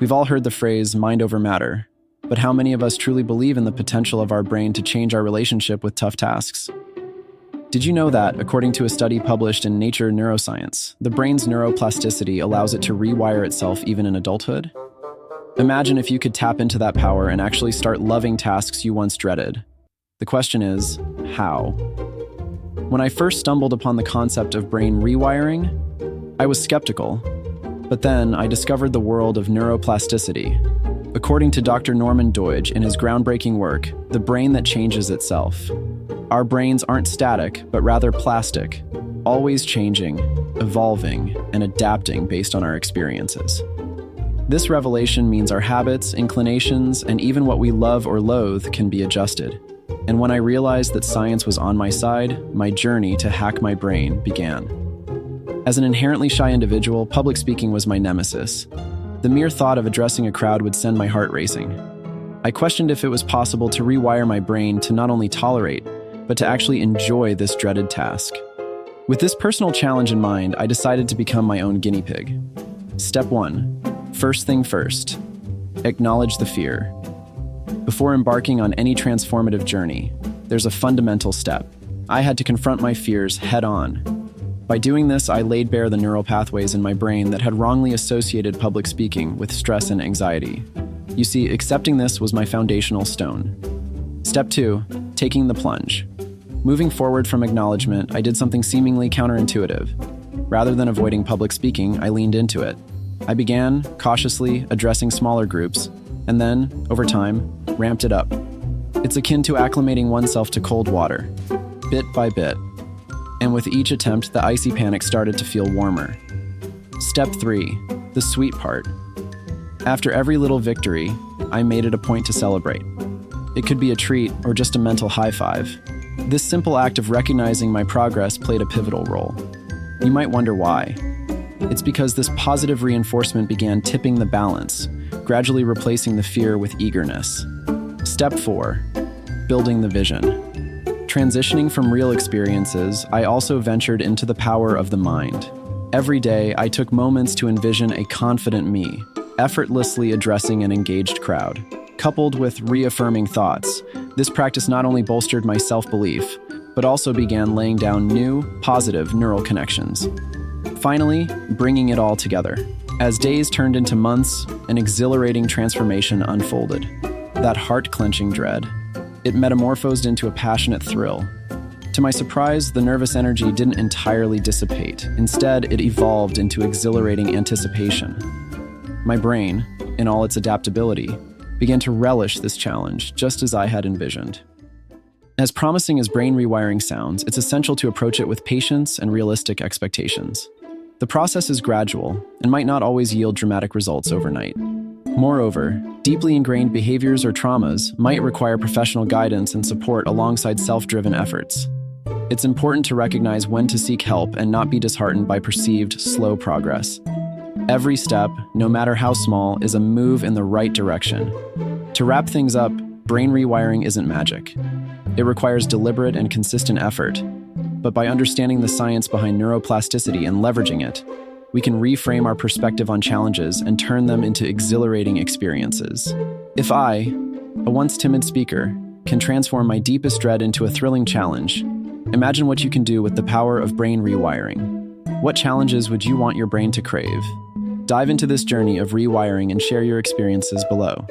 We've all heard the phrase mind over matter, but how many of us truly believe in the potential of our brain to change our relationship with tough tasks? Did you know that, according to a study published in Nature Neuroscience, the brain's neuroplasticity allows it to rewire itself even in adulthood? Imagine if you could tap into that power and actually start loving tasks you once dreaded. The question is, how? When I first stumbled upon the concept of brain rewiring, I was skeptical. But then I discovered the world of neuroplasticity. According to Dr. Norman Doidge in his groundbreaking work, The Brain That Changes Itself, our brains aren't static, but rather plastic, always changing, evolving, and adapting based on our experiences. This revelation means our habits, inclinations, and even what we love or loathe can be adjusted. And when I realized that science was on my side, my journey to hack my brain began. As an inherently shy individual, public speaking was my nemesis. The mere thought of addressing a crowd would send my heart racing. I questioned if it was possible to rewire my brain to not only tolerate, but to actually enjoy this dreaded task. With this personal challenge in mind, I decided to become my own guinea pig. Step 1. First thing first. Acknowledge the fear. Before embarking on any transformative journey, there's a fundamental step. I had to confront my fears head-on. By doing this, I laid bare the neural pathways in my brain that had wrongly associated public speaking with stress and anxiety. You see, accepting this was my foundational stone. Step 2. Taking the plunge. Moving forward from acknowledgement, I did something seemingly counterintuitive. Rather than avoiding public speaking, I leaned into it. I began, cautiously, addressing smaller groups, and then, over time, ramped it up. It's akin to acclimating oneself to cold water, bit by bit. And with each attempt, the icy panic started to feel warmer. Step 3. The sweet part. After every little victory, I made it a point to celebrate. It could be a treat or just a mental high five. This simple act of recognizing my progress played a pivotal role. You might wonder why. It's because this positive reinforcement began tipping the balance, gradually replacing the fear with eagerness. Step 4. Building the vision. Transitioning from real experiences, I also ventured into the power of the mind. Every day, I took moments to envision a confident me, effortlessly addressing an engaged crowd. Coupled with reaffirming thoughts, this practice not only bolstered my self-belief, but also began laying down new, positive neural connections. Finally, bringing it all together. As days turned into months, an exhilarating transformation unfolded. That heart-clenching dread, it metamorphosed into a passionate thrill. To my surprise, the nervous energy didn't entirely dissipate. Instead, it evolved into exhilarating anticipation. My brain, in all its adaptability, began to relish this challenge, just as I had envisioned. As promising as brain rewiring sounds, it's essential to approach it with patience and realistic expectations. The process is gradual and might not always yield dramatic results overnight. Moreover, deeply ingrained behaviors or traumas might require professional guidance and support alongside self-driven efforts. It's important to recognize when to seek help and not be disheartened by perceived slow progress. Every step, no matter how small, is a move in the right direction. To wrap things up, brain rewiring isn't magic. It requires deliberate and consistent effort. But by understanding the science behind neuroplasticity and leveraging it, we can reframe our perspective on challenges and turn them into exhilarating experiences. If I, a once timid speaker, can transform my deepest dread into a thrilling challenge, imagine what you can do with the power of brain rewiring. What challenges would you want your brain to crave? Dive into this journey of rewiring and share your experiences below.